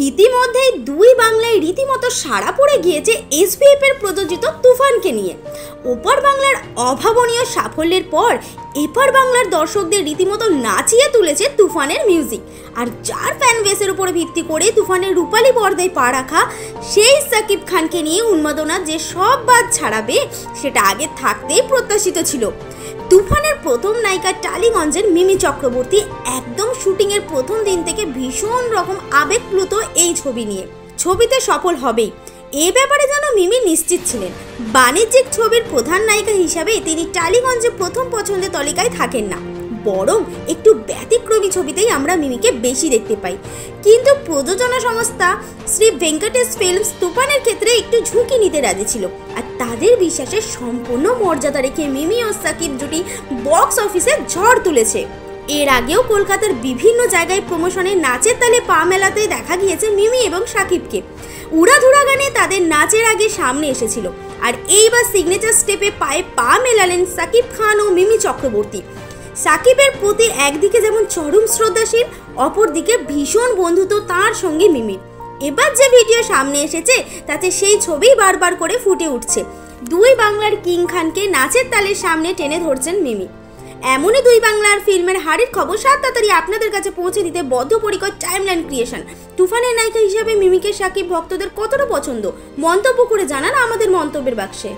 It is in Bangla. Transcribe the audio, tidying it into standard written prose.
ইতিমধ্যেই দুই বাংলায় রীতিমতো সাড়া পড়ে গিয়েছে এসভিএফ এর প্রযোজিত তুফানকে নিয়ে। ওপার বাংলার অভাবনীয় সাফল্যের পর এপার বাংলার দর্শকদের রীতিমতো নাচিয়ে তুলেছে তুফানের মিউজিক। আর যার ফ্যান বেসের উপরে ভিত্তি করে তুফানের রূপালী পর্দায় পা রাখা সেই সাকিব খানকে নিয়ে উন্মাদনা যে সব বাদ ছাড়াবে সেটা আগে থাকতেই প্রত্যাশিত ছিল। তুফানের প্রথম নায়িকা টালিগঞ্জের মিমি চক্রবর্তী একদম শুটিংয়ের প্রথম দিন থেকে ভীষণ রকম আবেগপ্লুত এই ছবি নিয়ে। ছবিতে সফল হবেই এ ব্যাপারে যেন মিমি নিশ্চিত ছিলেন। বাণিজ্যিক ছবির প্রধান নায়িকা হিসাবে তিনি টালিগঞ্জে প্রথম পছন্দের তালিকায় থাকেন না, বরং একটু ব্যতিক্রমী ছবিতেই আমরা মিমিকে বেশি দেখতে পাই। কিন্তু প্রযোজনা সংস্থা শ্রী ভেঙ্কটেশ ফিল্মস তুফানের ক্ষেত্রে একটু ঝুঁকি নিতে রাজি ছিল, আর তাদের বিশ্বাসের সম্পূর্ণ মর্যাদা রেখে মিমি ও সাকিব জুটি বক্স অফিসে ঝড় তুলেছে। এর আগেও কলকাতার বিভিন্ন জায়গায় প্রমোশনে নাচের তালে পা মেলাতে দেখা গিয়েছে মিমি এবং সাকিবকে। উড়াধুরা গানে তাদের নাচের আগে সামনে এসেছিল, আর এইবার সিগনেচার স্টেপে পায়ে পা মেলালেন সাকিব খান ও মিমি চক্রবর্তী। সাকিবের প্রতি একদিকে যেমন চরম শ্রদ্ধাশীল, অপরদিকে ভীষণ বন্ধুত্ব তার সঙ্গে মিমির। এবার যে ভিডিও সামনে এসেছে তাতে সেই ছবি বারবার করে ফুটে উঠছে। দুই বাংলার কিং খানকে নাচের তালের সামনে টেনে ধরছেন মিমি। এমনই দুই বাংলার ফিল্মের হারের খবর 7 তাড়াতাড়ি আপনাদের কাছে পৌঁছে দিতে বদ্ধপরিকর টাইমলাইন ক্রিয়েশন। তুফানের নায়িকা হিসাবে মিমিকে সাকিব ভক্তদের কতটা পছন্দ মন্তব্য করে জানান আমাদের মন্তব্যের বাক্সে।